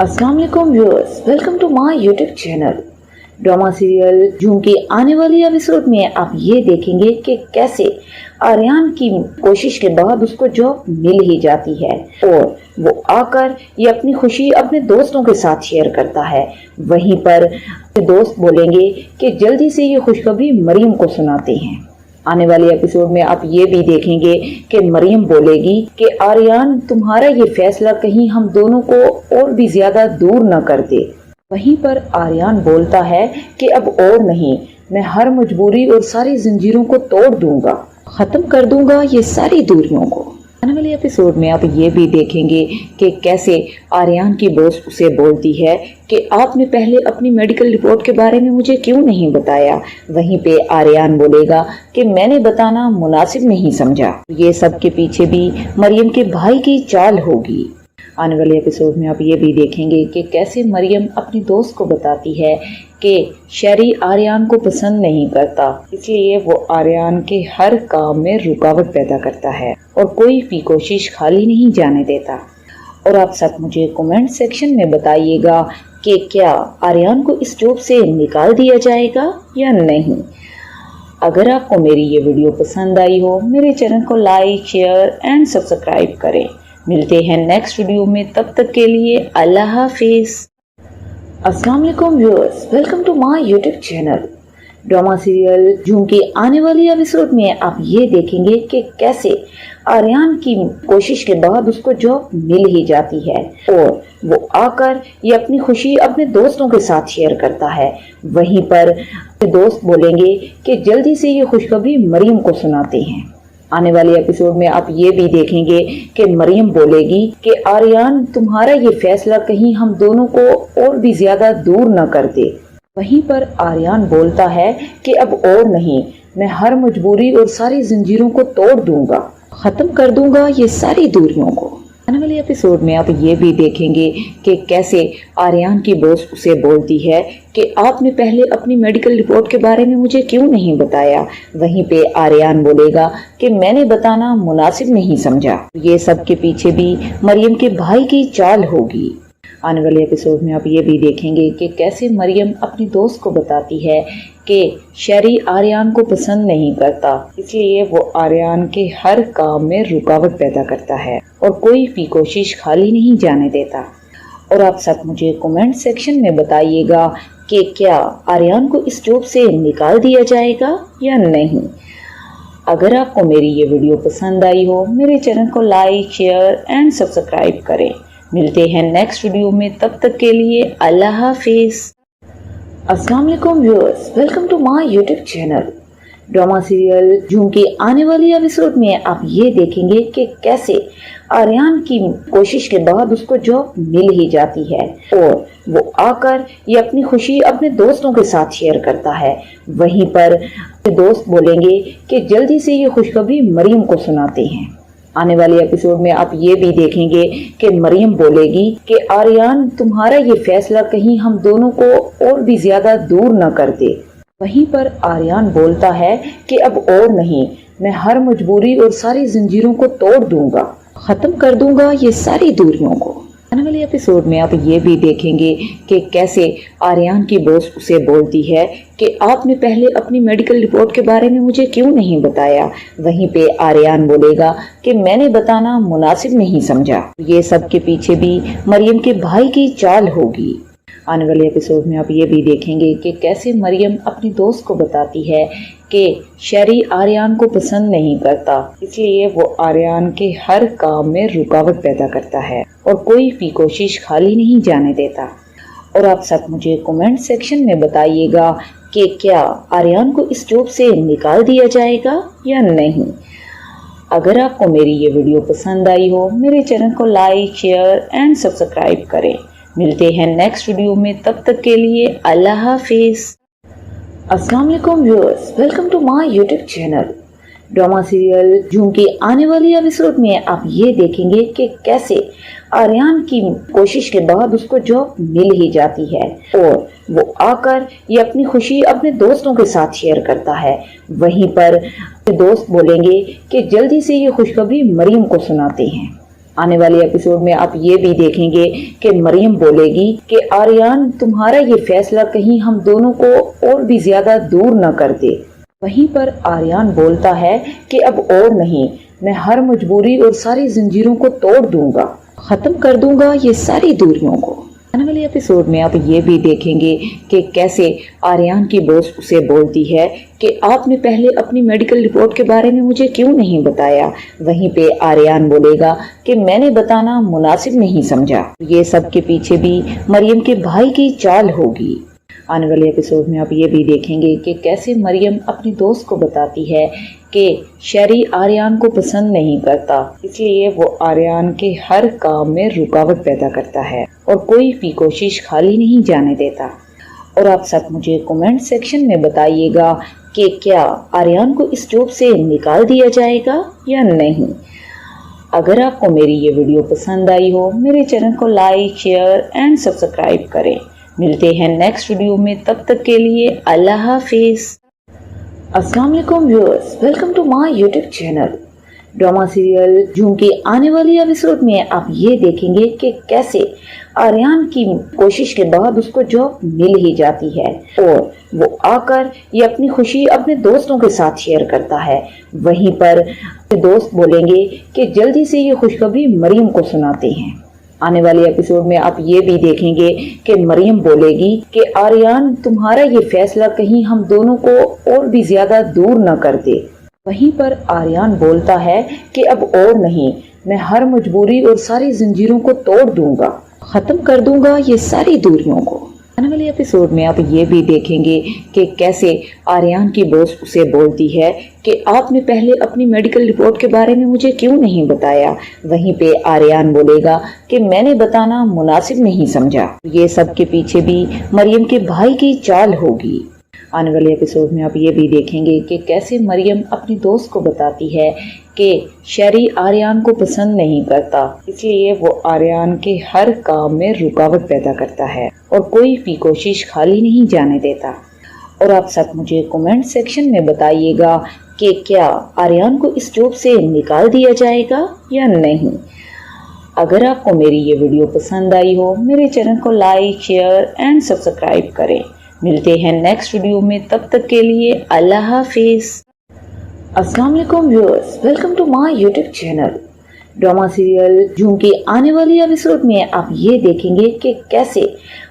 अस्सलाम वालेकुम viewers, welcome to my YouTube channel. Drama serial Jhoom के आने वाली एपिसोड में आप ये देखेंगे कि कैसे आर्यन की कोशिश के बाद उसको जॉब मिल ही जाती है और वो आकर ये अपनी खुशी अपने दोस्तों के साथ शेयर करता है। वहीं पर दोस्त बोलेंगे कि जल्दी से ये खुशखबरी मरियम को सुनाते हैं। आने वाले एपिसोड में आप ये भी देखेंगे कि मरियम बोलेगी कि आर्यन तुम्हारा ये फैसला कहीं हम दोनों को और भी ज्यादा दूर न कर दे। वहीं पर आर्यन बोलता है कि अब और नहीं, मैं हर मजबूरी और सारी जंजीरों को तोड़ दूंगा, खत्म कर दूंगा ये सारी दूरियों को। आने वाले एपिसोड में आप ये भी देखेंगे कि कैसे आर्यन की बॉस उसे बोलती है कि आपने पहले अपनी मेडिकल रिपोर्ट के बारे में मुझे क्यों नहीं बताया। वहीं पे आर्यन बोलेगा कि मैंने बताना मुनासिब नहीं समझा। ये सब के पीछे भी मरियम के भाई की चाल होगी। आने वाले एपिसोड में आप ये भी देखेंगे कि कैसे मरियम अपनी दोस्त को बताती है कि शेरी आर्यन को पसंद नहीं करता, इसलिए वो आर्यन के हर काम में रुकावट पैदा करता है और कोई भी कोशिश खाली नहीं जाने देता। और आप सब मुझे कमेंट सेक्शन में बताइएगा कि क्या आर्यन को इस जॉब से निकाल दिया जाएगा या नहीं। अगर आपको मेरी ये वीडियो पसंद आई हो, मेरे चैनल को लाइक, शेयर एंड सब्सक्राइब करें। मिलते हैं नेक्स्ट वीडियो में, तब तक के लिए अल्लाह हाफिज। अस्सलाम वालेकुम viewers, welcome to my YouTube channel. Drama serial Jhoom के आने वाली एपिसोड में आप ये देखेंगे कि कैसे आर्यन की कोशिश के बाद उसको जॉब मिल ही जाती है और वो आकर ये अपनी खुशी अपने दोस्तों के साथ शेयर करता है। वहीं पर दोस्त बोलेंगे कि जल्दी से ये खुशखबरी मरियम को सुनाते हैं। आने वाले एपिसोड में आप ये भी देखेंगे कि मरियम बोलेगी कि आर्यन तुम्हारा ये फैसला कहीं हम दोनों को और भी ज्यादा दूर न कर दे। वहीं पर आर्यन बोलता है कि अब और नहीं, मैं हर मजबूरी और सारी जंजीरों को तोड़ दूंगा, खत्म कर दूंगा ये सारी दूरियों को। आने वाले एपिसोड में आप ये भी देखेंगे कि कैसे आर्यन की बॉस उसे बोलती है कि आपने पहले अपनी मेडिकल रिपोर्ट के बारे में मुझे क्यों नहीं बताया। वहीं पे आर्यन बोलेगा कि मैंने बताना मुनासिब नहीं समझा। ये सब के पीछे भी मरियम के भाई की चाल होगी। आने वाले एपिसोड में आप ये भी देखेंगे कि कैसे मरियम अपनी दोस्त को बताती है कि शेरी आर्यन को पसंद नहीं करता, इसलिए वो आर्यन के हर काम में रुकावट पैदा करता है और कोई भी कोशिश खाली नहीं जाने देता। और आप सब मुझे कमेंट सेक्शन में बताइएगा कि क्या आर्यन को इस जॉब से निकाल दिया जाएगा या नहीं। अगर आपको मेरी ये वीडियो पसंद आई हो, मेरे चैनल को लाइक, शेयर एंड सब्सक्राइब करें। मिलते हैं नेक्स्ट वीडियो में, तब तक के लिए अल्लाह हाफिज। अस्सलाम वालेकुम viewers, welcome to my YouTube channel. Drama serial Jhoom के आने वाली एपिसोड में आप ये देखेंगे कि कैसे आर्यन की कोशिश के बाद उसको जॉब मिल ही जाती है और वो आकर ये अपनी खुशी अपने दोस्तों के साथ शेयर करता है। वहीं पर दोस्त बोलेंगे कि जल्दी से ये खुशखबरी मरियम को सुनाते हैं। आने वाले एपिसोड में आप ये भी देखेंगे कि मरियम बोलेगी कि आर्यन तुम्हारा ये फैसला कहीं हम दोनों को और भी ज्यादा दूर न कर दे। वहीं पर आर्यन बोलता है कि अब और नहीं, मैं हर मजबूरी और सारी जंजीरों को तोड़ दूंगा, खत्म कर दूंगा ये सारी दूरियों को। आने वाले एपिसोड में आप ये भी देखेंगे कि कैसे आर्यन की बॉस उसे बोलती है कि आपने पहले अपनी मेडिकल रिपोर्ट के बारे में मुझे क्यों नहीं बताया। वहीं पे आर्यन बोलेगा कि मैंने बताना मुनासिब नहीं समझा। ये सब के पीछे भी मरियम के भाई की चाल होगी। आने वाले एपिसोड में आप ये भी देखेंगे कि कैसे मरियम अपनी दोस्त को बताती है कि शेरी आर्यन को पसंद नहीं करता, इसलिए वो आर्यन के हर काम में रुकावट पैदा करता है और कोई भी कोशिश खाली नहीं जाने देता। और आप सब मुझे कमेंट सेक्शन में बताइएगा कि क्या आर्यन को इस जॉब से निकाल दिया जाएगा या नहीं। अगर आपको मेरी ये वीडियो पसंद आई हो, मेरे चैनल को लाइक, शेयर एंड सब्सक्राइब करें। मिलते हैं नेक्स्ट वीडियो में, तब तक के लिए अल्लाह हाफिज। अस्सलाम वालेकुम viewers, welcome to my YouTube channel. Drama serial Jhoom के आने वाली एपिसोड में आप ये देखेंगे कि कैसे आर्यन की कोशिश के बाद उसको जॉब मिल ही जाती है और वो आकर ये अपनी खुशी अपने दोस्तों के साथ शेयर करता है। वहीं पर दोस्त बोलेंगे कि जल्दी से ये खुशखबरी मरियम को सुनाते हैं। आने वाले एपिसोड में आप ये भी देखेंगे कि मरियम बोलेगी कि आर्यन तुम्हारा ये फैसला कहीं हम दोनों को और भी ज्यादा दूर न कर दे। वहीं पर आर्यन बोलता है कि अब और नहीं, मैं हर मजबूरी और सारी जंजीरों को तोड़ दूंगा, खत्म कर दूंगा ये सारी दूरियों को। आने वाले एपिसोड में आप ये भी देखेंगे कि कैसे आर्यन की बॉस उसे बोलती है कि आपने पहले अपनी मेडिकल रिपोर्ट के बारे में मुझे क्यों नहीं बताया। वहीं पे आर्यन बोलेगा कि मैंने बताना मुनासिब नहीं समझा। ये सब के पीछे भी मरियम के भाई की चाल होगी। आने वाले एपिसोड में आप ये भी देखेंगे कि कैसे मरियम अपनी दोस्त को बताती है कि शेरी आर्यन को पसंद नहीं करता, इसलिए वो आर्यन के हर काम में रुकावट पैदा करता है और कोई भी कोशिश खाली नहीं जाने देता। और आप सब मुझे कमेंट सेक्शन में बताइएगा कि क्या आर्यन को इस जॉब से निकाल दिया जाएगा या नहीं। अगर आपको मेरी ये वीडियो पसंद आई हो, मेरे चैनल को लाइक, शेयर एंड सब्सक्राइब करें। मिलते हैं नेक्स्ट वीडियो में, तब तक के लिए अल्लाह हाफिज। अस्सलाम वालेकुम viewers, welcome to my YouTube channel. Drama serial Jhoom के आने वाली एपिसोड में आप ये देखेंगे कि कैसे आर्यन की कोशिश के बाद उसको जॉब मिल ही जाती है और वो आकर ये अपनी खुशी अपने दोस्तों के साथ शेयर करता है। वहीं पर दोस्त बोलेंगे कि जल्दी से ये खुशखबरी मरियम को सुनाते हैं। आने वाले एपिसोड में आप ये भी देखेंगे कि मरियम बोलेगी कि आर्यन तुम्हारा ये फैसला कहीं हम दोनों को और भी ज्यादा दूर न कर दे। वहीं पर आर्यन बोलता है कि अब और नहीं, मैं हर मजबूरी और सारी जंजीरों को तोड़ दूंगा, खत्म कर दूंगा ये सारी दूरियों को। आने वाले एपिसोड में आप ये भी देखेंगे कि कैसे आर्यन की बॉस उसे बोलती है कि आपने पहले अपनी मेडिकल रिपोर्ट के बारे में मुझे क्यों नहीं बताया। वहीं पे आर्यन बोलेगा कि मैंने बताना मुनासिब नहीं समझा। ये सब के पीछे भी मरियम के भाई की चाल होगी। आने वाले एपिसोड में आप ये भी देखेंगे कि कैसे मरियम अपनी दोस्त को बताती है कि शेरी आर्यन को पसंद नहीं करता, इसलिए वो आर्यन के हर काम में रुकावट पैदा करता है और कोई भी कोशिश खाली नहीं जाने देता। और आप सब मुझे कमेंट सेक्शन में बताइएगा कि क्या आर्यन को इस जॉब से निकाल दिया जाएगा या नहीं। अगर आपको मेरी ये वीडियो पसंद आई हो, मेरे चैनल को लाइक, शेयर एंड सब्सक्राइब करें। मिलते हैं नेक्स्ट वीडियो में, तब तक के लिए अल्लाह हाफिज। अस्सलाम वालेकुम viewers, welcome to my YouTube channel. Drama serial Jhoom के आने वाली एपिसोड में आप ये देखेंगे कि कैसे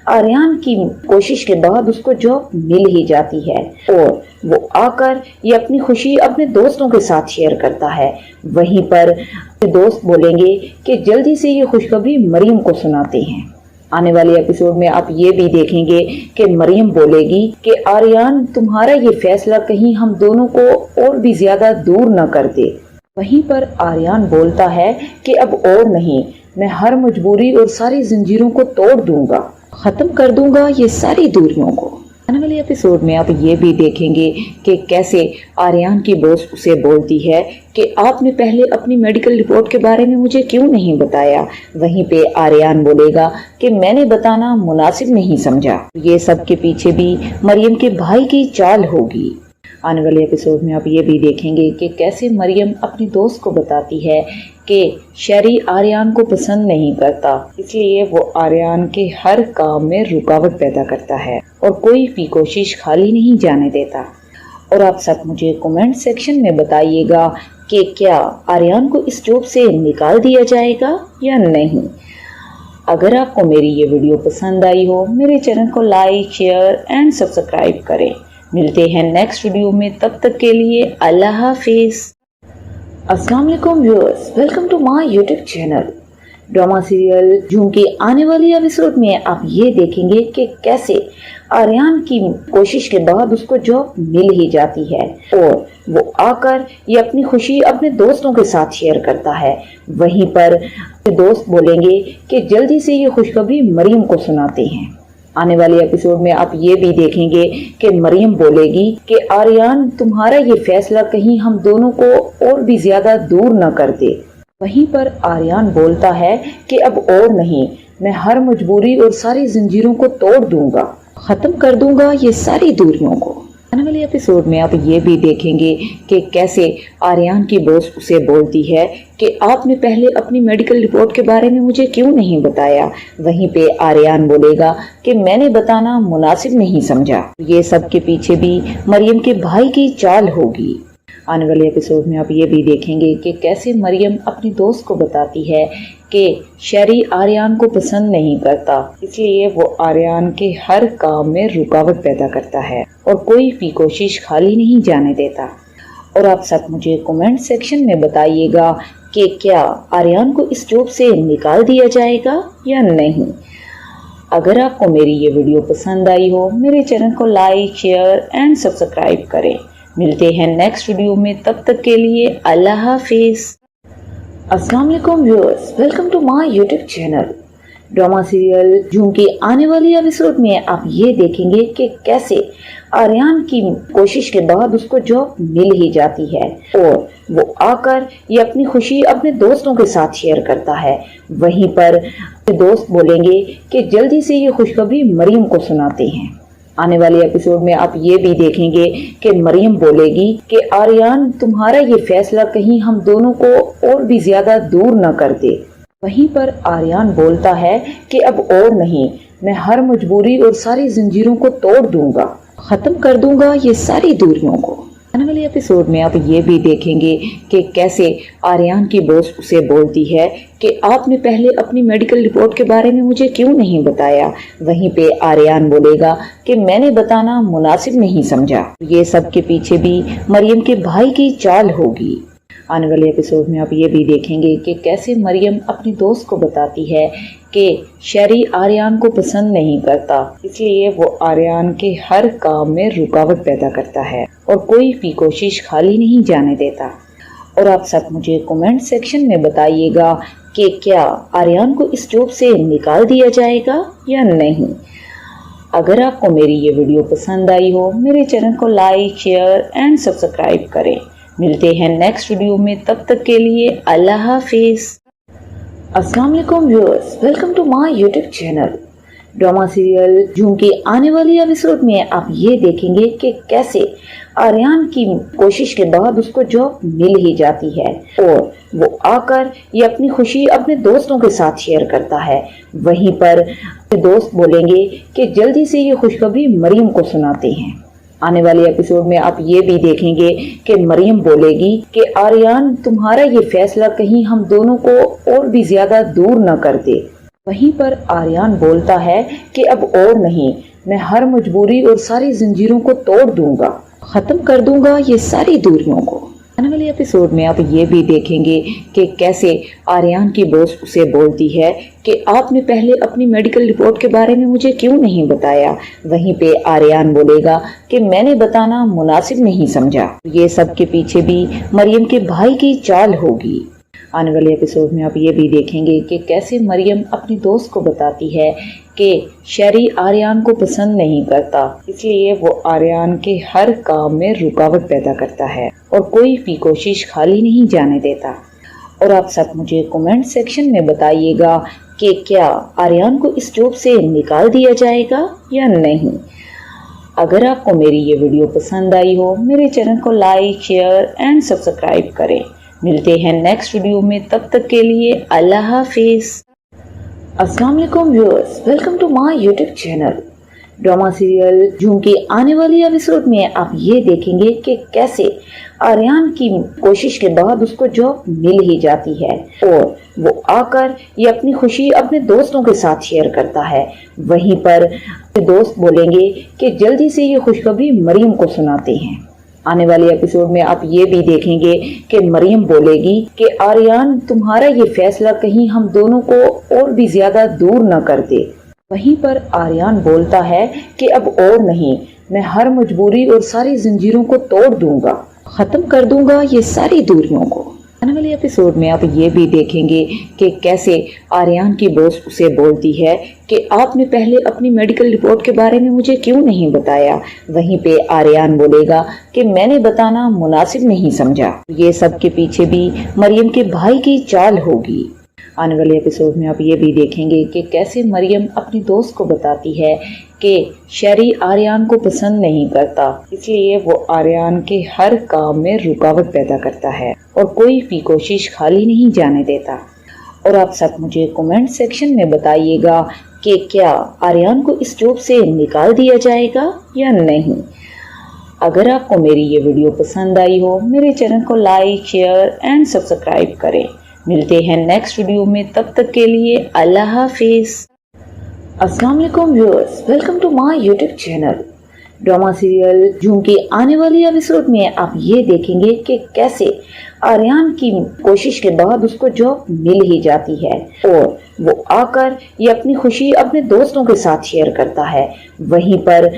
आर्यन की कोशिश के बाद उसको जॉब मिल ही जाती है और वो आकर ये अपनी खुशी अपने दोस्तों के साथ शेयर करता है। वहीं पर दोस्त बोलेंगे कि जल्दी से ये खुशखबरी मरियम को सुनाते हैं। आने वाले एपिसोड में आप ये भी देखेंगे कि मरियम बोलेगी कि आर्यन तुम्हारा ये फैसला कहीं हम दोनों को और भी ज्यादा दूर न कर दे। वहीं पर आर्यन बोलता है कि अब और नहीं, मैं हर मजबूरी और सारी जंजीरों को तोड़ दूंगा, खत्म कर दूंगा ये सारी दूरियों को। आने वाले एपिसोड में आप ये भी देखेंगे कि कैसे आर्यन की बॉस उसे बोलती है कि आपने पहले अपनी मेडिकल रिपोर्ट के बारे में मुझे क्यों नहीं बताया। वहीं पे आर्यन बोलेगा कि मैंने बताना मुनासिब नहीं समझा। ये सब के पीछे भी मरियम के भाई की चाल होगी। आने वाले एपिसोड में आप ये भी देखेंगे कि कैसे मरियम अपनी दोस्त को बताती है कि शेरी आर्यन को पसंद नहीं करता, इसलिए वो आर्यन के हर काम में रुकावट पैदा करता है और कोई भी कोशिश खाली नहीं जाने देता। और आप सब मुझे कमेंट सेक्शन में बताइएगा कि क्या आर्यन को इस जॉब से निकाल दिया जाएगा या नहीं। अगर आपको मेरी ये वीडियो पसंद आई हो, मेरे चैनल को लाइक, शेयर एंड सब्सक्राइब करें। मिलते हैं नेक्स्ट वीडियो में, तब तक के लिए अल्लाह हाफिज। अस्सलाम वालेकुम viewers, welcome to my YouTube channel. Drama serial Jhoom के आने वाली एपिसोड में आप ये देखेंगे कि कैसे आर्यन की कोशिश के बाद उसको जॉब मिल ही जाती है और वो आकर ये अपनी खुशी अपने दोस्तों के साथ शेयर करता है। वहीं पर दोस्त बोलेंगे कि जल्दी से ये खुशखबरी मरियम को सुनाते हैं। आने वाले एपिसोड में आप ये भी देखेंगे कि मरियम बोलेगी कि आर्यन तुम्हारा ये फैसला कहीं हम दोनों को और भी ज्यादा दूर न कर दे। वहीं पर आर्यन बोलता है कि अब और नहीं, मैं हर मजबूरी और सारी जंजीरों को तोड़ दूंगा, खत्म कर दूंगा ये सारी दूरियों को। आने वाले एपिसोड में आप ये भी देखेंगे कि कैसे आर्यन की बॉस उसे बोलती है कि आपने पहले अपनी मेडिकल रिपोर्ट के बारे में मुझे क्यों नहीं बताया। वहीं पे आर्यन बोलेगा कि मैंने बताना मुनासिब नहीं समझा। ये सब के पीछे भी मरियम के भाई की चाल होगी। आने वाले एपिसोड में आप ये भी देखेंगे कि कैसे मरियम अपनी दोस्त को बताती है कि शेरी आर्यन को पसंद नहीं करता, इसलिए वो आर्यन के हर काम में रुकावट पैदा करता है और कोई भी कोशिश खाली नहीं जाने देता। और आप सब मुझे कमेंट सेक्शन में बताइएगा कि क्या आर्यन को इस जॉब से निकाल दिया जाएगा या नहीं। अगर आपको मेरी ये वीडियो पसंद आई हो, मेरे चैनल को लाइक, शेयर एंड सब्सक्राइब करें। मिलते हैं नेक्स्ट वीडियो में, तब तक के लिए अल्लाह हाफिज। अस्सलाम वालेकुम viewers, welcome to my YouTube channel. Drama serial Jhoom के आने वाली एपिसोड में आप ये देखेंगे कि कैसे आर्यन की कोशिश के बाद उसको जॉब मिल ही जाती है और वो आकर ये अपनी खुशी अपने दोस्तों के साथ शेयर करता है। वहीं पर दोस्त बोलेंगे कि जल्दी से ये खुशखबरी मरियम को सुनाते हैं। आने वाले एपिसोड में आप ये भी देखेंगे कि मरियम बोलेगी कि आर्यन तुम्हारा ये फैसला कहीं हम दोनों को और भी ज्यादा दूर न कर दे। वहीं पर आर्यन बोलता है कि अब और नहीं, मैं हर मजबूरी और सारी जंजीरों को तोड़ दूंगा, खत्म कर दूंगा ये सारी दूरियों को। आने वाले एपिसोड में आप ये भी देखेंगे कि कैसे आर्यन की बॉस उसे बोलती है कि आपने पहले अपनी मेडिकल रिपोर्ट के बारे में मुझे क्यों नहीं बताया। वहीं पे आर्यन बोलेगा कि मैंने बताना मुनासिब नहीं समझा। ये सब के पीछे भी मरियम के भाई की चाल होगी। आने वाले एपिसोड में आप ये भी देखेंगे कि कैसे मरियम अपनी दोस्त को बताती है कि शेरी आर्यन को पसंद नहीं करता, इसलिए वो आर्यन के हर काम में रुकावट पैदा करता है और कोई भी कोशिश खाली नहीं जाने देता। और आप सब मुझे कमेंट सेक्शन में बताइएगा कि क्या आर्यन को इस जॉब से निकाल दिया जाएगा या नहीं। अगर आपको मेरी ये वीडियो पसंद आई हो, मेरे चैनल को लाइक, शेयर एंड सब्सक्राइब करें। मिलते हैं नेक्स्ट वीडियो में, तब तक के लिए अल्लाह हाफिज। अस्सलाम वालेकुम viewers, welcome to my YouTube channel. Drama serial Jhoom के आने वाली एपिसोड में आप ये देखेंगे कि कैसे आर्यन की कोशिश के बाद उसको जॉब मिल ही जाती है और वो आकर ये अपनी खुशी अपने दोस्तों के साथ शेयर करता है। वहीं पर दोस्त बोलेंगे कि जल्दी से ये खुशखबरी मरियम को सुनाते हैं। आने वाले एपिसोड में आप ये भी देखेंगे कि मरियम बोलेगी कि आर्यन तुम्हारा ये फैसला कहीं हम दोनों को और भी ज्यादा दूर न कर दे। वहीं पर आर्यन बोलता है कि अब और नहीं, मैं हर मजबूरी और सारी जंजीरों को तोड़ दूंगा, खत्म कर दूंगा ये सारी दूरियों को। आने वाले एपिसोड में आप ये भी देखेंगे कि कैसे आर्यन की बॉस उसे बोलती है कि आपने पहले अपनी मेडिकल रिपोर्ट के बारे में मुझे क्यों नहीं बताया। वहीं पे आर्यन बोलेगा कि मैंने बताना मुनासिब नहीं समझा। ये सब के पीछे भी मरियम के भाई की चाल होगी। आने वाले एपिसोड में आप ये भी देखेंगे कि कैसे मरियम अपनी दोस्त को बताती है कि शेरी आर्यन को पसंद नहीं करता, इसलिए वो आर्यन के हर काम में रुकावट पैदा करता है और कोई भी कोशिश खाली नहीं जाने देता। और आप सब मुझे कमेंट सेक्शन में बताइएगा कि क्या आर्यन को इस जॉब से निकाल दिया जाएगा या नहीं। अगर आपको मेरी ये वीडियो पसंद आई हो, मेरे चैनल को लाइक, शेयर एंड सब्सक्राइब करें। मिलते हैं नेक्स्ट वीडियो में, तब तक के लिए अल्लाह हाफिज। अस्सलाम वालेकुम viewers, welcome to my YouTube channel. Drama serial Jhoom के आने वाली एपिसोड में आप ये देखेंगे कि कैसे आर्यन की कोशिश के बाद उसको जॉब मिल ही जाती है और वो आकर ये अपनी खुशी अपने दोस्तों के साथ शेयर करता है। वहीं पर दोस्त बोलेंगे कि जल्दी से ये खुशखबरी मरियम को सुनाते हैं। आने वाले एपिसोड में आप ये भी देखेंगे कि मरियम बोलेगी कि आर्यन तुम्हारा ये फैसला कहीं हम दोनों को और भी ज्यादा दूर न कर दे। वहीं पर आर्यन बोलता है कि अब और नहीं, मैं हर मजबूरी और सारी जंजीरों को तोड़ दूंगा, खत्म कर दूंगा ये सारी दूरियों को। आने वाले एपिसोड में आप ये भी देखेंगे कि कैसे आर्यन की बॉस उसे बोलती है कि आपने पहले अपनी मेडिकल रिपोर्ट के बारे में मुझे क्यों नहीं बताया। वहीं पे आर्यन बोलेगा कि मैंने बताना मुनासिब नहीं समझा। ये सब के पीछे भी मरियम के भाई की चाल होगी। आने वाले एपिसोड में आप ये भी देखेंगे कि कैसे मरियम अपनी दोस्त को बताती है کہ शहरी आर्यन को पसंद नहीं करता, इसलिए वो आर्यन के हर काम में रुकावट पैदा करता है और कोई भी कोशिश खाली नहीं जाने देता। और आप सब मुझे कमेंट सेक्शन में बताइएगा कि क्या आर्यन को इस जॉब से निकाल दिया जाएगा या नहीं। अगर आपको मेरी ये वीडियो पसंद आई हो, मेरे चैनल को लाइक, शेयर एंड सब्सक्राइब करें। मिलते हैं नेक्स्ट वीडियो में, तब तक के लिए अल्लाह हाफिज। अस्सलाम वालेकुम viewers, welcome to my YouTube channel. Drama serial Jhoom के आने वाली एपिसोड में आप ये देखेंगे कि कैसे आर्यन की कोशिश के बाद उसको जॉब मिल ही जाती है और वो आकर ये अपनी खुशी अपने दोस्तों के साथ शेयर करता है। वहीं पर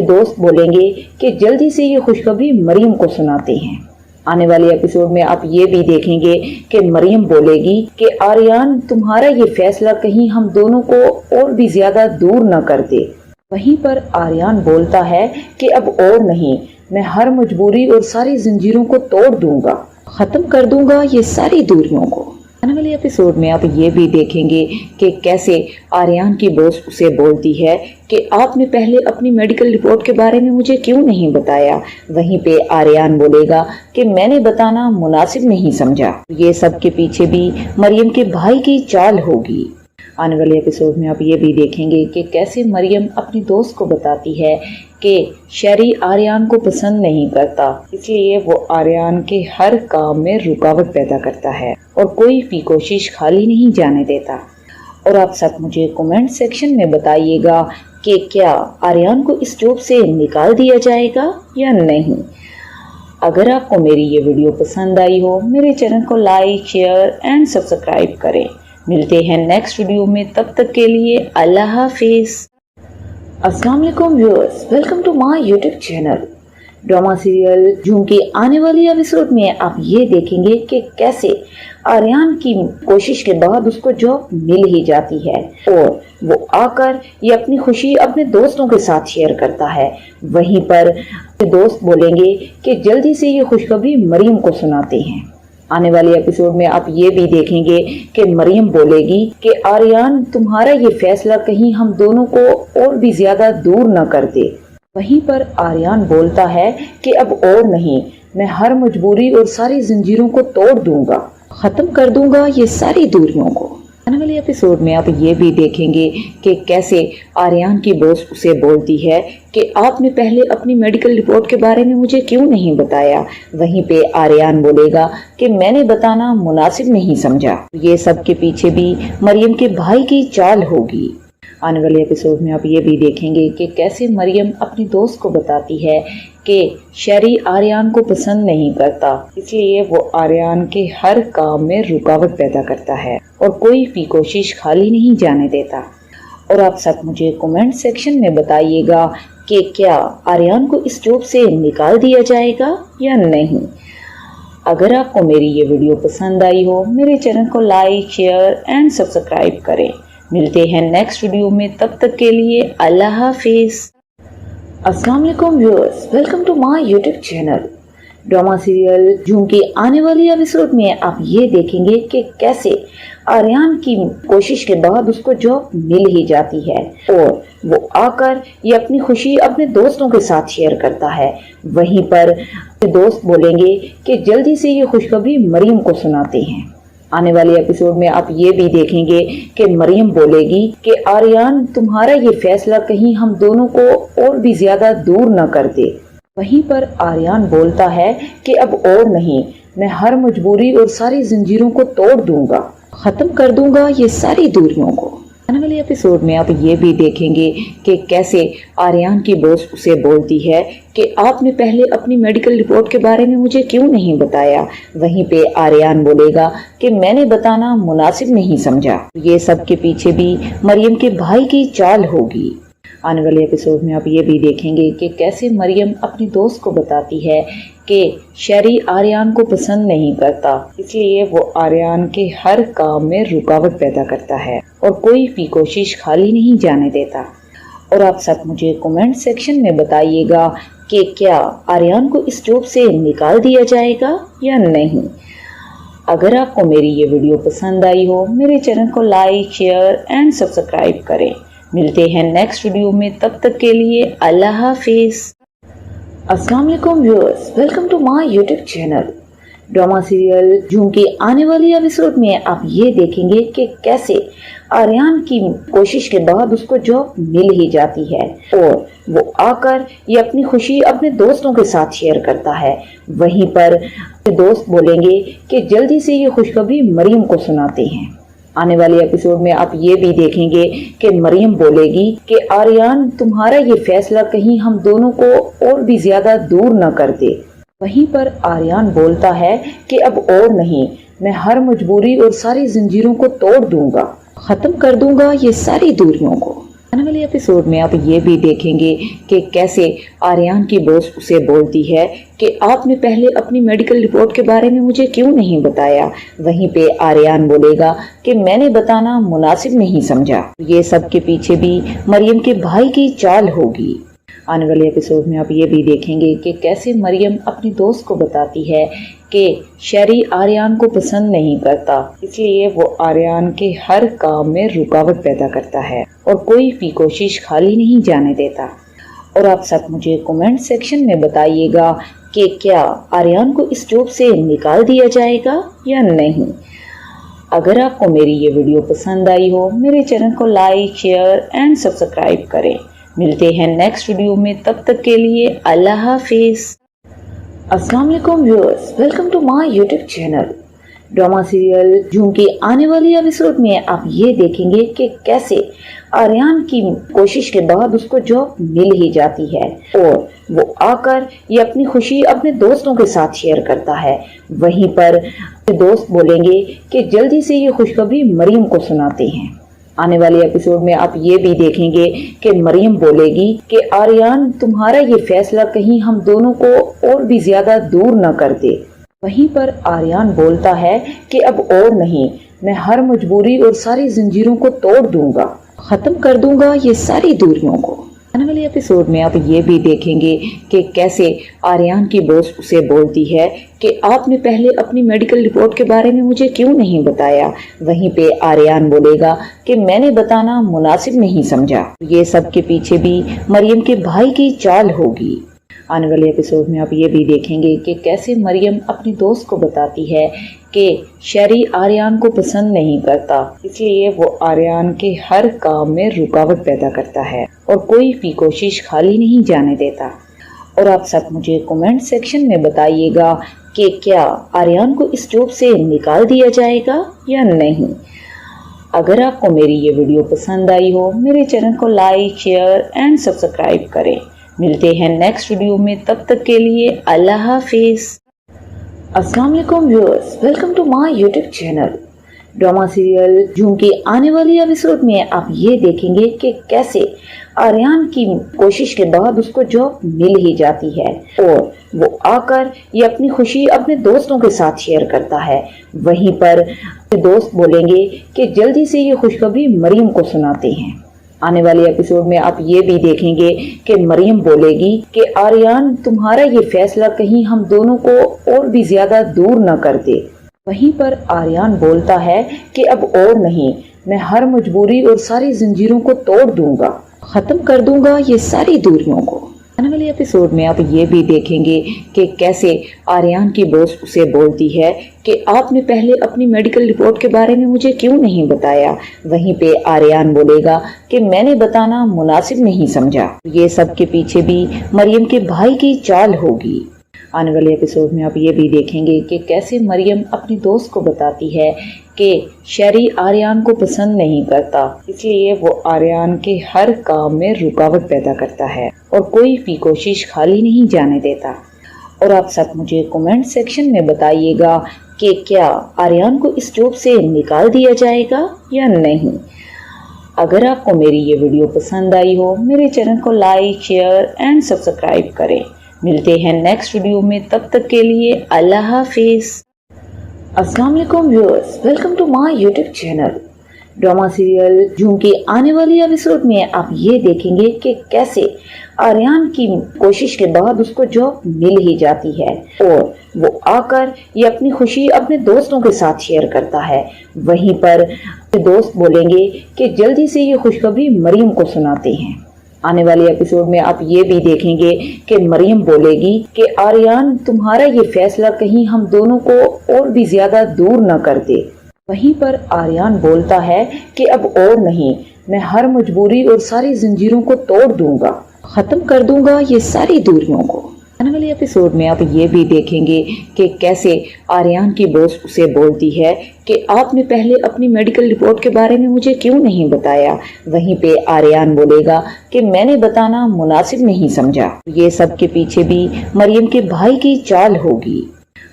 दोस्त बोलेंगे कि जल्दी से ये खुशखबरी मरियम को सुनाते हैं। आने वाले एपिसोड में आप ये भी देखेंगे कि मरियम बोलेगी कि आर्यन तुम्हारा ये फैसला कहीं हम दोनों को और भी ज्यादा दूर न कर दे। वहीं पर आर्यन बोलता है कि अब और नहीं, मैं हर मजबूरी और सारी जंजीरों को तोड़ दूंगा, खत्म कर दूंगा ये सारी दूरियों को। आने वाले एपिसोड में आप ये भी देखेंगे कि कैसे आर्यन की बॉस उसे बोलती है कि आपने पहले अपनी मेडिकल रिपोर्ट के बारे में मुझे क्यों नहीं बताया। वहीं पे आर्यन बोलेगा कि मैंने बताना मुनासिब नहीं समझा। ये सब के पीछे भी मरियम के भाई की चाल होगी। आने वाले एपिसोड में आप ये भी देखेंगे कि कैसे मरियम अपनी दोस्त को बताती है कि शहरी आर्यन को पसंद नहीं करता, इसलिए वो आर्यन के हर काम में रुकावट पैदा करता है और कोई भी कोशिश खाली नहीं जाने देता। और आप सब मुझे कमेंट सेक्शन में बताइएगा कि क्या आर्यन को इस जॉब से निकाल दिया जाएगा या नहीं। अगर आपको मेरी ये वीडियो पसंद आई हो, मेरे चैनल को लाइक, शेयर एंड सब्सक्राइब करें। मिलते हैं नेक्स्ट वीडियो में, तब तक के लिए अल्लाह हाफिज। अस्सलाम वालेकुम viewers, welcome to my YouTube channel. Drama serial Jhoom के आने वाली एपिसोड में आप ये देखेंगे कि कैसे आर्यन की कोशिश के बाद उसको जॉब मिल ही जाती है और वो आकर ये अपनी खुशी अपने दोस्तों के साथ शेयर करता है। वहीं पर दोस्त बोलेंगे कि जल्दी से ये खुशखबरी मरियम को सुनाते हैं। आने वाले एपिसोड में आप ये भी देखेंगे कि मरियम बोलेगी कि आर्यन तुम्हारा ये फैसला कहीं हम दोनों को और भी ज्यादा दूर न कर दे। वहीं पर आर्यन बोलता है कि अब और नहीं, मैं हर मजबूरी और सारी जंजीरों को तोड़ दूंगा, खत्म कर दूंगा ये सारी दूरियों को। आने वाले एपिसोड में आप ये भी देखेंगे कि कैसे आर्यन की बॉस उसे बोलती है कि आपने पहले अपनी मेडिकल रिपोर्ट के बारे में मुझे क्यों नहीं बताया। वहीं पे आर्यन बोलेगा कि मैंने बताना मुनासिब नहीं समझा। ये सब के पीछे भी मरियम के भाई की चाल होगी। आने वाले एपिसोड में आप ये भी देखेंगे कि कैसे मरियम अपनी दोस्त को बताती है कि शहरी आर्यन को पसंद नहीं करता, इसलिए वो आर्यन के हर काम में रुकावट पैदा करता है और कोई भी कोशिश खाली नहीं जाने देता। और आप सब मुझे कमेंट सेक्शन में बताइएगा कि क्या आर्यन को इस जॉब से निकाल दिया जाएगा या नहीं। अगर आपको मेरी ये वीडियो पसंद आई हो, मेरे चैनल को लाइक, शेयर एंड सब्सक्राइब करें। मिलते हैं नेक्स्ट वीडियो में, तब तक के लिए अल्लाह हाफिज। अस्सलाम वालेकुम viewers, welcome to my YouTube channel. Drama serial Jhoom के आने वाली एपिसोड में आप ये देखेंगे कि कैसे आर्यन की कोशिश के बाद उसको जॉब मिल ही जाती है और वो आकर ये अपनी खुशी अपने दोस्तों के साथ शेयर करता है। वहीं पर दोस्त बोलेंगे कि जल्दी से ये खुशखबरी मरियम को सुनाते हैं। आने वाले एपिसोड में आप ये भी देखेंगे कि मरियम बोलेगी कि आर्यन तुम्हारा ये फैसला कहीं हम दोनों को और भी ज्यादा दूर न कर दे। वहीं पर आर्यन बोलता है कि अब और नहीं, मैं हर मजबूरी और सारी जंजीरों को तोड़ दूंगा, खत्म कर दूंगा ये सारी दूरियों को। आने वाले एपिसोड में आप ये भी देखेंगे कि कैसे आर्यन की बॉस उसे बोलती है कि आपने पहले अपनी मेडिकल रिपोर्ट के बारे में मुझे क्यों नहीं बताया। वहीं पे आर्यन बोलेगा कि मैंने बताना मुनासिब नहीं समझा। ये सब के पीछे भी मरियम के भाई की चाल होगी। आने वाले एपिसोड में आप ये भी देखेंगे कि कैसे मरियम अपनी दोस्त को बताती है कि शहरी आर्यन को पसंद नहीं करता, इसलिए वो आर्यन के हर काम में रुकावट पैदा करता है और कोई भी कोशिश खाली नहीं जाने देता। और आप सब मुझे कमेंट सेक्शन में बताइएगा कि क्या आर्यन को इस जॉब से निकाल दिया जाएगा या नहीं। अगर आपको मेरी ये वीडियो पसंद आई हो, मेरे चैनल को लाइक, शेयर एंड सब्सक्राइब करें। ملتے ہیں نیکسٹ ویڈیو میں، تب تک کے لیے اللہ حافظ۔ السلام علیکم viewers, welcome to my YouTube channel. Drama serial Jhoom کے آنے والی ایپیسوڈ میں آپ یہ دیکھیں گے کہ کیسے آریان کی کوشش کے بعد اس کو جاب مل ہی جاتی ہے اور وہ آ کر یہ اپنی خوشی اپنے دوستوں کے ساتھ شیئر کرتا ہے۔ وہیں پر دوست بولیں گے کہ جلدی سے یہ خوشخبری مریم کو سناتے ہیں۔ آنے والے ایپیسوڈ میں آپ یہ بھی دیکھیں گے کہ مریم بولے گی کہ آریان تمہارا یہ فیصلہ کہیں ہم دونوں کو اور بھی زیادہ دور نہ کر دے۔ وہیں پر آریان بولتا ہے کہ اب اور نہیں، میں ہر مجبوری اور ساری زنجیروں کو توڑ دوں گا، ختم کر دوں گا یہ ساری دوریوں کو۔ آنے والے ایپیسوڈ میں آپ یہ بھی دیکھیں گے کہ کیسے آریان کی باس اسے بولتی ہے کہ آپ نے پہلے اپنی میڈیکل رپورٹ کے بارے میں مجھے کیوں نہیں بتایا۔ وہیں پہ آریان بولے گا کہ میں نے بتانا مناسب نہیں سمجھا۔ یہ سب کے پیچھے بھی مریم کے بھائی کی چال ہوگی۔ آنے والے ایپیسوڈ میں آپ یہ بھی دیکھیں گے کہ کیسے مریم اپنی دوست کو بتاتی ہے کہ شیری آریان کو پسند نہیں کرتا، اس لیے وہ آریان کے ہر کام میں رکاوٹ پیدا کرتا ہے اور کوئی بھی کوشش خالی نہیں جانے دیتا۔ اور آپ سب مجھے کمنٹ سیکشن میں بتائیے گا کہ کیا آریان کو اس جاب سے نکال دیا جائے گا یا نہیں۔ اگر آپ کو میری یہ ویڈیو پسند آئی ہو، میرے چینل کو لائک، شیئر اینڈ سبسکرائب کریں۔ ملتے ہیں نیکسٹ ویڈیو میں، تب تک کے لیے اللہ حافظ۔ السلام علیکم viewers, welcome to my YouTube channel. Drama serial Jhoom کے آنے والی ایپیسوڈ میں آپ یہ دیکھیں گے کہ کیسے آریان کی کوشش کے بعد اس کو جاب مل ہی جاتی ہے اور وہ آ کر یہ اپنی خوشی اپنے دوستوں کے ساتھ شیئر کرتا ہے۔ وہیں پر دوست بولیں گے کہ جلدی سے یہ خوشخبری مریم کو سناتے ہیں۔ آنے والے ایپیسوڈ میں آپ یہ بھی دیکھیں گے کہ مریم بولے گی کہ آریان تمہارا یہ فیصلہ کہیں ہم دونوں کو اور بھی زیادہ دور نہ کر دے۔ وہیں پر آریان بولتا ہے کہ اب اور نہیں، میں ہر مجبوری اور ساری زنجیروں کو توڑ دوں گا، ختم کر دوں گا یہ ساری دوریوں کو۔ آنے والے ایپیسوڈ میں آپ یہ بھی دیکھیں گے کہ کیسے آریان کی باس اسے بولتی ہے کہ آپ نے پہلے اپنی میڈیکل رپورٹ کے بارے میں مجھے کیوں نہیں بتایا۔ وہیں پہ آریان بولے گا کہ میں نے بتانا مناسب نہیں سمجھا۔ یہ سب کے پیچھے بھی مریم کے بھائی کی چال ہوگی۔ آنے والے ایپیسوڈ میں آپ یہ بھی دیکھیں گے کہ کیسے مریم اپنی دوست کو بتاتی ہے کہ شیری آریان کو پسند نہیں کرتا، اس لیے وہ آریان کے ہر کام میں رکاوٹ پیدا کرتا ہے اور کوئی بھی کوشش خالی نہیں جانے دیتا۔ اور آپ سب مجھے کمنٹ سیکشن میں بتائیے گا کہ کیا آریان کو اس جاب سے نکال دیا جائے گا یا نہیں۔ اگر آپ کو میری یہ ویڈیو پسند آئی ہو، میرے چینل کو لائک، شیئر اینڈ سبسکرائب کریں۔ ملتے ہیں نیکسٹ ویڈیو میں، تب تک کے لیے اللہ حافظ۔ السلام علیکم viewers, welcome to my YouTube channel. Drama serial Jhoom کے آنے والی ایپیسوڈ میں آپ یہ دیکھیں گے کہ کیسے آریان کی کوشش کے بعد اس کو جاب مل ہی جاتی ہے اور وہ آ کر یہ اپنی خوشی اپنے دوستوں کے ساتھ شیئر کرتا ہے۔ وہیں پر دوست بولیں گے کہ جلدی سے یہ خوشخبری مریم کو سناتے ہیں۔ آنے والے ایپیسوڈ میں آپ یہ بھی دیکھیں گے کہ مریم بولے گی کہ آریان تمہارا یہ فیصلہ کہیں ہم دونوں کو اور بھی زیادہ دور نہ کر دے۔ وہیں پر آریان بولتا ہے کہ اب اور نہیں، میں ہر مجبوری اور ساری زنجیروں کو توڑ دوں گا، ختم کر دوں گا یہ ساری دوریوں کو۔ آنے والے ایپیسوڈ میں آپ یہ بھی دیکھیں گے کہ کیسے آریان کی باس اسے بولتی ہے کہ آپ نے پہلے اپنی میڈیکل رپورٹ کے بارے میں مجھے کیوں نہیں بتایا۔ وہیں پہ آریان بولے گا کہ میں نے بتانا مناسب نہیں سمجھا۔ یہ سب کے پیچھے بھی مریم کے بھائی کی چال ہوگی۔ آنے والے ایپیسوڈ میں آپ یہ بھی دیکھیں گے کہ کیسے مریم اپنی دوست کو بتاتی ہے کہ شیری آریان کو پسند نہیں کرتا، اس لیے وہ آریان کے ہر کام میں رکاوٹ پیدا کرتا ہے اور کوئی بھی کوشش خالی نہیں جانے دیتا۔ اور آپ سب مجھے کمنٹ سیکشن میں بتائیے گا کہ کیا آریان کو اس جاب سے نکال دیا جائے گا یا نہیں۔ اگر آپ کو میری یہ ویڈیو پسند آئی ہو، میرے چینل کو لائک، شیئر اینڈ سبسکرائب کریں۔ ملتے ہیں نیکسٹ ویڈیو میں، تب تک کے لیے اللہ حافظ۔ السلام علیکم viewers, welcome to my YouTube channel. Drama serial Jhoom के आने वाली एपिसोड में आप ये देखेंगे कि कैसे आर्यन की कोशिश के बाद उसको जॉब मिल ही जाती है और वो आकर ये अपनी खुशी अपने दोस्तों के साथ शेयर करता है। वहीं पर दोस्त बोलेंगे कि जल्दी से ये खुशखबरी मरियम को सुनाते हैं। आने वाले एपिसोड में आप ये भी देखेंगे कि मरियम बोलेगी कि आर्यन तुम्हारा ये फैसला कहीं हम दोनों को और भी ज्यादा दूर न कर दे। वहीं पर आर्यन बोलता है कि अब और नहीं, मैं हर मजबूरी और सारी जंजीरों को तोड़ दूंगा, खत्म कर दूंगा ये सारी दूरियों को। आने वाले एपिसोड में आप ये भी देखेंगे कि कैसे आर्यन की बॉस उसे बोलती है कि आपने पहले अपनी मेडिकल रिपोर्ट के बारे में मुझे क्यों नहीं बताया। वहीं पे आर्यन बोलेगा कि मैंने बताना मुनासिब नहीं समझा। ये सब के पीछे भी मरियम के भाई की चाल होगी।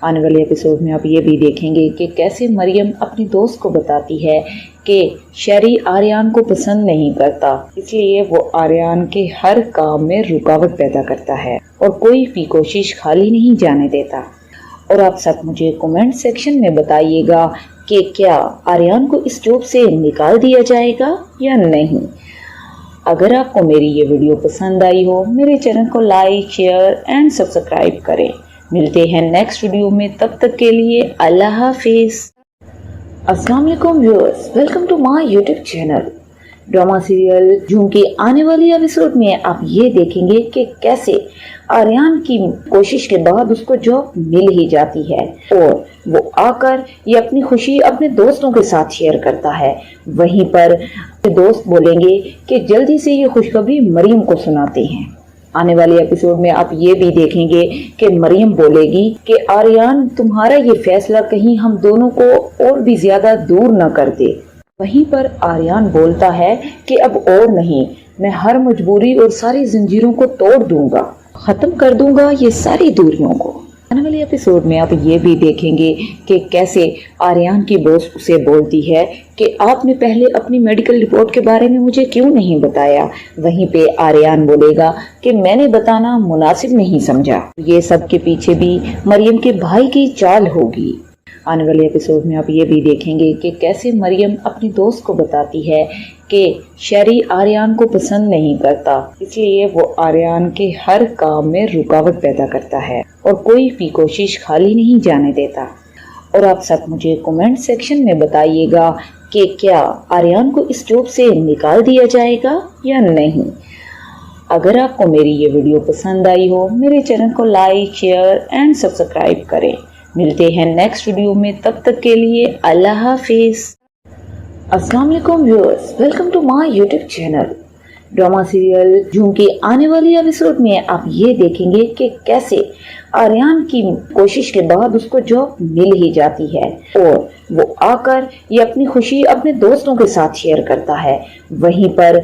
आने वाले एपिसोड में आप ये भी देखेंगे कि कैसे मरियम अपनी दोस्त को बताती है कि शेरी आर्यन को पसंद नहीं करता, इसलिए वो आर्यन के हर काम में रुकावट पैदा करता है और कोई भी कोशिश खाली नहीं जाने देता। और आप सब मुझे कमेंट सेक्शन में बताइएगा कि क्या आर्यन को इस जॉब से निकाल दिया जाएगा या नहीं। अगर आपको मेरी ये वीडियो पसंद आई हो, मेरे चैनल को लाइक, शेयर एंड सब्सक्राइब करें। मिलते हैं नेक्स्ट वीडियो में, तब तक के लिए अल्लाह हाफिज। अस्सलाम वालेकुम viewers, welcome to my YouTube channel. Drama serial Jhoom के आने वाली एपिसोड में आप ये देखेंगे कि कैसे आर्यन की कोशिश के बाद उसको जॉब मिल ही जाती है और वो आकर ये अपनी खुशी अपने दोस्तों के साथ शेयर करता है। वहीं पर दोस्त बोलेंगे कि जल्दी से ये खुशखबरी मरियम को सुनाते हैं। आने वाले एपिसोड में आप ये भी देखेंगे कि मरियम बोलेगी कि आर्यन तुम्हारा ये फैसला कहीं हम दोनों को और भी ज्यादा दूर न कर दे। वहीं पर आर्यन बोलता है कि अब और नहीं, मैं हर मजबूरी और सारी जंजीरों को तोड़ दूंगा, खत्म कर दूंगा ये सारी दूरियों को। आने वाले एपिसोड में आप ये भी देखेंगे कि कैसे आर्यन की बॉस उसे बोलती है कि आपने पहले अपनी मेडिकल रिपोर्ट के बारे में मुझे क्यों नहीं बताया। वहीं पे आर्यन बोलेगा कि मैंने बताना मुनासिब नहीं समझा। ये सब के पीछे भी मरियम के भाई की चाल होगी। आने वाले एपिसोड में आप ये भी देखेंगे कि कैसे मरियम अपनी दोस्त को बताती है कि शेरी आर्यन को पसंद नहीं करता, इसलिए वो आर्यन के हर काम में रुकावट पैदा करता है और कोई भी कोशिश खाली नहीं जाने देता। और आप सब मुझे कमेंट सेक्शन में बताइएगा कि क्या आर्यन को इस जॉब से निकाल दिया जाएगा या नहीं। अगर आपको मेरी ये वीडियो पसंद आई हो, मेरे चैनल को लाइक, शेयर एंड सब्सक्राइब करें। मिलते हैं नेक्स्ट वीडियो में, तब तक के लिए अल्लाह हाफिज। अस्सलाम वालेकुम viewers, welcome to my YouTube channel. Drama serial Jhoom के आने वाली एपिसोड में आप ये देखेंगे कि कैसे आर्यन की कोशिश के बाद उसको जॉब मिल ही जाती है और वो आकर ये अपनी खुशी अपने दोस्तों के साथ शेयर करता है। वहीं पर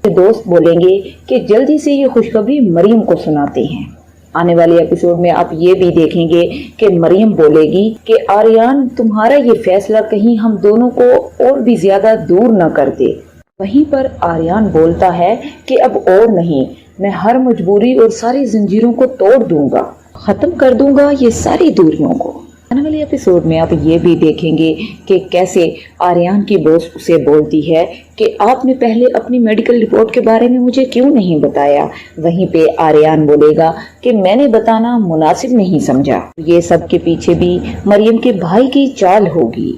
दोस्त बोलेंगे कि जल्दी से ये खुशखबरी मरियम को सुनाते हैं। आने वाले एपिसोड में आप ये भी देखेंगे कि मरियम बोलेगी कि आर्यन तुम्हारा ये फैसला कहीं हम दोनों को और भी ज्यादा दूर न कर दे। वहीं पर आर्यन बोलता है कि अब और नहीं, मैं हर मजबूरी और सारी जंजीरों को तोड़ दूंगा, खत्म कर दूंगा ये सारी दूरियों को। आने वाले एपिसोड में आप ये भी देखेंगे कि कैसे आर्यन की बॉस उसे बोलती है कि आपने पहले अपनी मेडिकल रिपोर्ट के बारे में मुझे क्यों नहीं बताया। वहीं पे आर्यन बोलेगा कि मैंने बताना मुनासिब नहीं समझा। ये सब के पीछे भी मरियम के भाई की चाल होगी।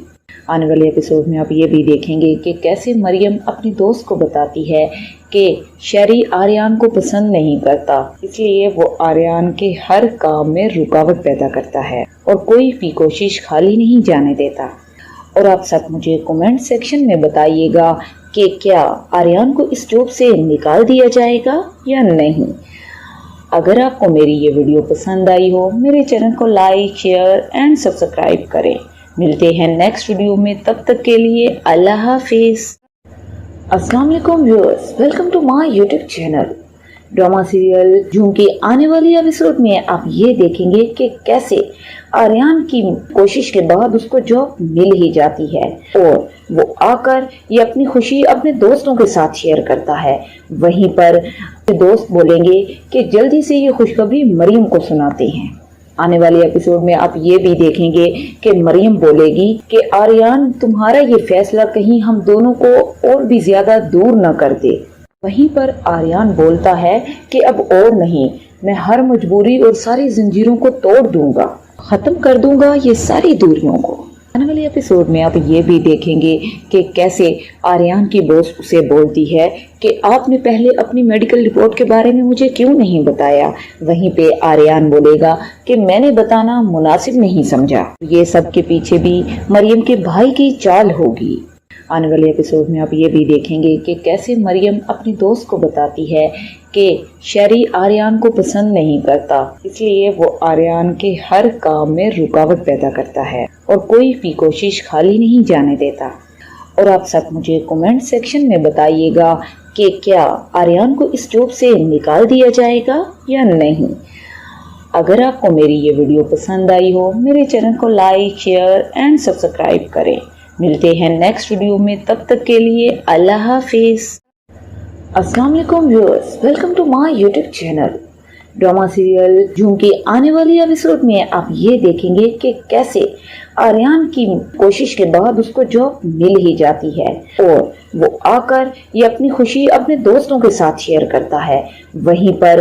आने वाले एपिसोड में आप ये भी देखेंगे कि कैसे मरियम अपनी दोस्त को बताती है कि शेरी आर्यन को पसंद नहीं करता, इसलिए वो आर्यन के हर काम में रुकावट पैदा करता है और कोई भी कोशिश खाली नहीं जाने देता। और आप सब मुझे कमेंट सेक्शन में बताइएगा कि क्या आर्यन को इस जॉब से निकाल दिया जाएगा या नहीं। अगर आपको मेरी ये वीडियो पसंद आई हो, मेरे चैनल को लाइक, शेयर एंड सब्सक्राइब करें। मिलते हैं नेक्स्ट वीडियो में, तब तक के लिए अल्लाह हाफिज। अस्सलाम वालेकुम viewers, welcome to my YouTube channel. Drama serial Jhoom के आने वाली एपिसोड में आप ये देखेंगे कि कैसे आर्यन की कोशिश के बाद उसको जॉब मिल ही जाती है और वो आकर ये अपनी खुशी अपने दोस्तों के साथ शेयर करता है। वहीं पर दोस्त बोलेंगे कि जल्दी से ये खुशखबरी मरियम को सुनाते हैं। آنے والے ایپیسوڈ میں آپ یہ بھی دیکھیں گے کہ مریم بولے گی کہ آریان تمہارا یہ فیصلہ کہیں ہم دونوں کو اور بھی زیادہ دور نہ کر دے۔ وہیں پر آریان بولتا ہے کہ اب اور نہیں، میں ہر مجبوری اور ساری زنجیروں کو توڑ دوں گا، ختم کر دوں گا یہ ساری دوریوں کو۔ آنے والے ایپیسوڈ میں آپ یہ بھی دیکھیں گے کہ کیسے آریان کی باس اسے بولتی ہے کہ آپ نے پہلے اپنی میڈیکل رپورٹ کے بارے میں مجھے کیوں نہیں بتایا۔ وہیں پہ آریان بولے گا کہ میں نے بتانا مناسب نہیں سمجھا۔ یہ سب کے پیچھے بھی مریم کے بھائی کی چال ہوگی۔ آنے والے ایپیسوڈ میں آپ یہ بھی دیکھیں گے کہ کیسے مریم اپنی دوست کو بتاتی ہے کہ شیری آریان کو پسند نہیں کرتا، اس لیے وہ آریان کے ہر کام میں رکاوٹ پیدا کرتا ہے اور کوئی بھی کوشش خالی نہیں جانے دیتا۔ اور آپ سب مجھے کمنٹ سیکشن میں بتائیے گا کہ کیا آریان کو اس جاب سے نکال دیا جائے گا یا نہیں۔ اگر آپ کو میری یہ ویڈیو پسند آئی ہو، میرے چینل کو لائک، شیئر اینڈ سبسکرائب کریں۔ ملتے ہیں نیکسٹ ویڈیو میں، تب تک کے لیے اللہ حافظ۔ السلام علیکم viewers, welcome to my YouTube channel. Drama serial Jhoom کی آنے والی ایپیسوڈ میں آپ یہ دیکھیں گے کہ کیسے آریان کی کوشش کے بعد اس کو جاب مل ہی جاتی ہے اور وہ آ کر یہ اپنی خوشی اپنے دوستوں کے ساتھ شیئر کرتا ہے۔ وہیں پر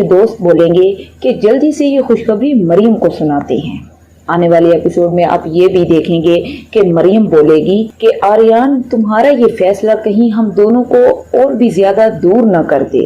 دوست بولیں گے کہ جلدی سے یہ خوشخبری مریم کو سناتے ہیں۔ آنے والے ایپیسوڈ میں آپ یہ بھی دیکھیں گے کہ مریم بولے گی کہ آریان تمہارا یہ فیصلہ کہیں ہم دونوں کو اور بھی زیادہ دور نہ کر دے۔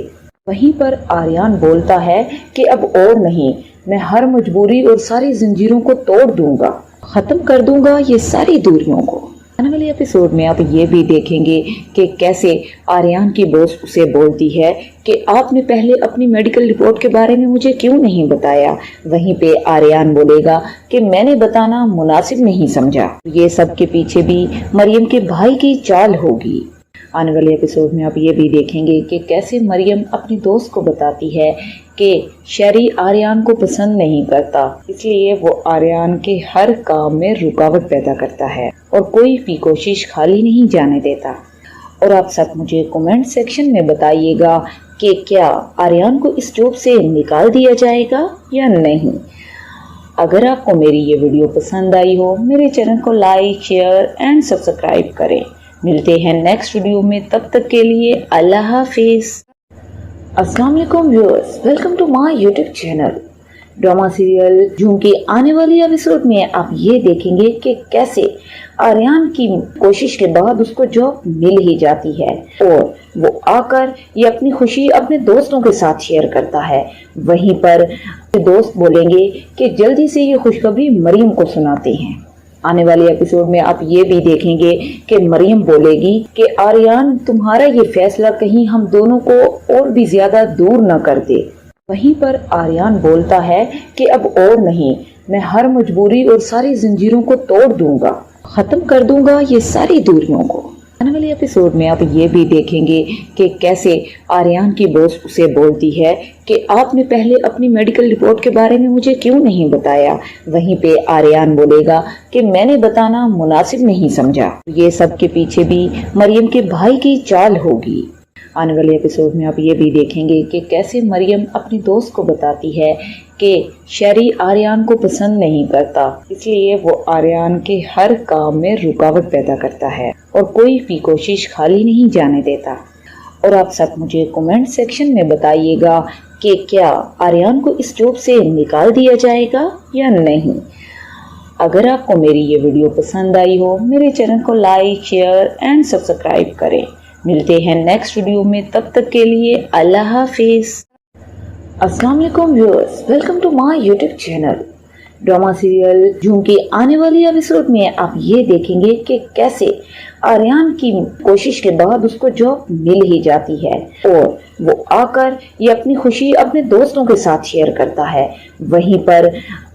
وہیں پر آریان بولتا ہے کہ اب اور نہیں، میں ہر مجبوری اور ساری زنجیروں کو توڑ دوں گا، ختم کر دوں گا یہ ساری دوریوں کو۔ آنے والے ایپیسوڈ میں آپ یہ بھی دیکھیں گے کہ کیسے آریان کی باس اسے بولتی ہے کہ آپ نے پہلے اپنی میڈیکل رپورٹ کے بارے میں مجھے کیوں نہیں بتایا۔ وہیں پہ آریان بولے گا کہ میں نے بتانا مناسب نہیں سمجھا۔ یہ سب کے پیچھے بھی مریم کے بھائی کی چال ہوگی۔ آنے والے ایپیسوڈ میں آپ یہ بھی دیکھیں گے کہ کیسے مریم اپنی دوست کو بتاتی ہے کہ شیری آریان کو پسند نہیں کرتا، اس لیے وہ آریان کے ہر کام میں رکاوٹ پیدا کرتا ہے اور کوئی بھی کوشش خالی نہیں جانے دیتا۔ اور آپ سب مجھے کمنٹ سیکشن میں بتائیے گا کہ کیا آریان کو اس جاب سے نکال دیا جائے گا یا نہیں۔ اگر آپ کو میری یہ ویڈیو پسند آئی ہو، میرے چینل کو لائک، شیئر اینڈ سبسکرائب کریں۔ ملتے ہیں نیکسٹ ویڈیو میں، تب تک کے لیے اللہ حافظ۔ السلام علیکم viewers, welcome to my YouTube channel. Drama serial Jhoom کی آنے والی ایپیسوڈ میں آپ یہ دیکھیں گے کہ کیسے آریان کی کوشش کے بعد اس کو جاب مل ہی جاتی ہے اور وہ آ کر یہ اپنی خوشی اپنے دوستوں کے ساتھ شیئر کرتا ہے۔ وہیں پر دوست بولیں گے کہ جلدی سے یہ خوشخبری مریم کو سناتے ہیں۔ آنے والے ایپیسوڈ میں آپ یہ بھی دیکھیں گے کہ مریم بولے گی کہ آریان تمہارا یہ فیصلہ کہیں ہم دونوں کو اور بھی زیادہ دور نہ کر دے۔ وہیں پر آریان بولتا ہے کہ اب اور نہیں، میں ہر مجبوری اور ساری زنجیروں کو توڑ دوں گا، ختم کر دوں گا یہ ساری دوریوں کو۔ آنے والے ایپیسوڈ میں آپ یہ بھی دیکھیں گے کہ کیسے آریان کی باس اسے بولتی ہے کہ آپ نے پہلے اپنی میڈیکل رپورٹ کے بارے میں مجھے کیوں نہیں بتایا۔ وہیں پہ آریان بولے گا کہ میں نے بتانا مناسب نہیں سمجھا۔ یہ سب کے پیچھے بھی مریم کے بھائی کی چال ہوگی۔ آنے والے ایپیسوڈ میں آپ یہ بھی دیکھیں گے کہ کیسے مریم اپنی دوست کو بتاتی ہے کہ شیری آریان کو پسند نہیں کرتا، اس لیے وہ آریان کے ہر کام میں رکاوٹ پیدا کرتا ہے اور کوئی بھی کوشش خالی نہیں جانے دیتا۔ اور آپ سب مجھے کمنٹ سیکشن میں بتائیے گا کہ کیا آریان کو اس جاب سے نکال دیا جائے گا یا نہیں۔ اگر آپ کو میری یہ ویڈیو پسند آئی ہو، میرے چینل کو لائک، شیئر اینڈ سبسکرائب کریں۔ ملتے ہیں نیکسٹ ویڈیو میں، تب تک کے لیے اللہ حافظ۔ السلام علیکم viewers, welcome to my YouTube channel. Drama serial Jhoom کی آنے والی ایپیسوڈ میں آپ یہ دیکھیں گے کہ کیسے آریان کی کوشش کے بعد اس کو جاب مل ہی جاتی ہے اور وہ آ کر یہ اپنی خوشی اپنے دوستوں کے ساتھ شیئر کرتا ہے۔ وہیں پر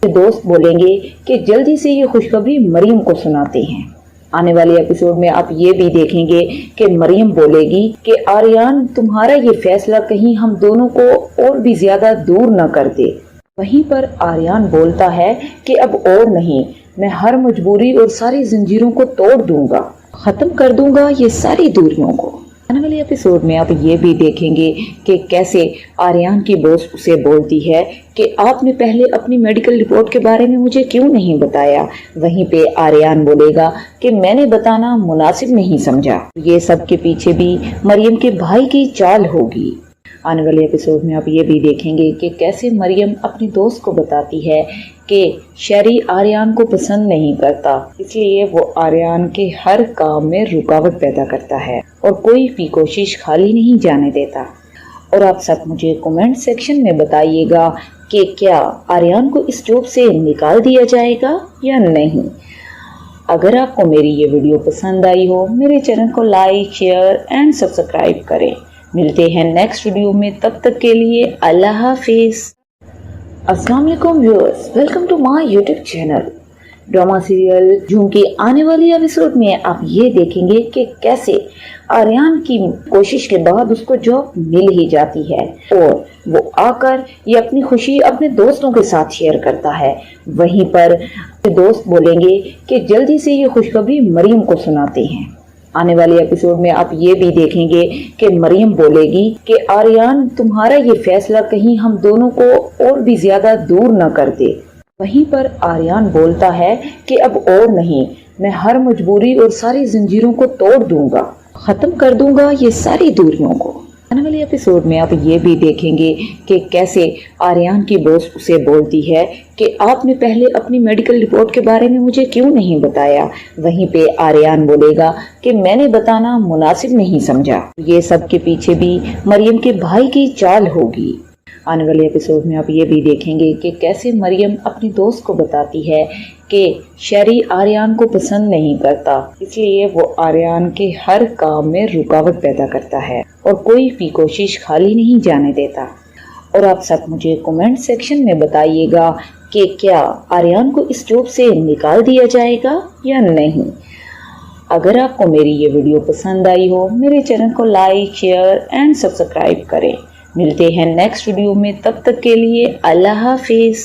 دوست بولیں گے کہ جلدی سے یہ خوشخبری مریم کو سناتے ہیں۔ آنے والے ایپیسوڈ میں آپ یہ بھی دیکھیں گے کہ مریم بولے گی کہ آریان تمہارا یہ فیصلہ کہیں ہم دونوں کو اور بھی زیادہ دور نہ کر دے۔ وہیں پر آریان بولتا ہے کہ اب اور نہیں، میں ہر مجبوری اور ساری زنجیروں کو توڑ دوں گا، ختم کر دوں گا یہ ساری دوریوں کو۔ आने वाले एपिसोड में आप ये भी देखेंगे कि कैसे आर्यन की बॉस उसे बोलती है कि आपने पहले अपनी मेडिकल रिपोर्ट के बारे में मुझे क्यों नहीं बताया। वहीं पे आर्यन बोलेगा कि मैंने बताना मुनासिब नहीं समझा। ये सब के पीछे भी मरियम के भाई की चाल होगी। आने वाले एपिसोड में आप ये भी देखेंगे कि कैसे मरियम अपनी दोस्त को बताती है कि शेरी आर्यन को पसंद नहीं करता, इसलिए वो आर्यन के हर काम में रुकावट पैदा करता है और कोई भी कोशिश खाली नहीं जाने देता। और आप सब मुझे कमेंट सेक्शन में बताइएगा कि क्या आर्यन को इस जॉब से निकाल दिया जाएगा या नहीं। अगर आपको मेरी ये वीडियो पसंद आई हो, मेरे चैनल को लाइक, शेयर एंड सब्सक्राइब करें। मिलते हैं नेक्स्ट वीडियो में, तब तक के लिए अल्लाह हाफिज। अस्सलाम वालेकुम viewers, welcome to my YouTube channel. Drama serial Jhoom की आने वाली एपिसोड में आप ये देखेंगे कि कैसे आर्यन की कोशिश के बाद उसको जॉब मिल ही जाती है और वो आकर ये अपनी खुशी अपने दोस्तों के साथ शेयर करता है। वहीं पर दोस्त बोलेंगे कि जल्दी से ये खुशखबरी मरियम को सुनाते हैं। आने वाले एपिसोड में आप ये भी देखेंगे कि मरियम बोलेगी कि आर्यन तुम्हारा ये फैसला कहीं हम दोनों को और भी ज्यादा दूर न कर दे। वहीं पर आर्यन बोलता है कि अब और नहीं, मैं हर मजबूरी और सारी जंजीरों को तोड़ दूंगा, खत्म कर दूंगा ये सारी दूरियों को। आने वाले एपिसोड में आप ये भी देखेंगे कि कैसे आर्यन की बॉस उसे बोलती है कि आपने पहले अपनी मेडिकल रिपोर्ट के बारे में मुझे क्यों नहीं बताया। वहीं पे आर्यन बोलेगा कि मैंने बताना मुनासिब नहीं समझा। ये सब के पीछे भी मरियम के भाई की चाल होगी। आने वाले एपिसोड में आप ये भी देखेंगे कि कैसे मरियम अपनी दोस्त को बताती है कि शेरी आर्यन को पसंद नहीं करता, इसलिए वो आर्यन के हर काम में रुकावट पैदा करता है और कोई भी कोशिश खाली नहीं जाने देता। और आप सब मुझे कमेंट सेक्शन में बताइएगा कि क्या आर्यन को इस जॉब से निकाल दिया जाएगा या नहीं। अगर आपको मेरी ये वीडियो पसंद आई हो, मेरे चैनल को लाइक, शेयर एंड सब्सक्राइब करें। मिलते हैं नेक्स्ट वीडियो में, तब तक के लिए अल्लाह हाफिज।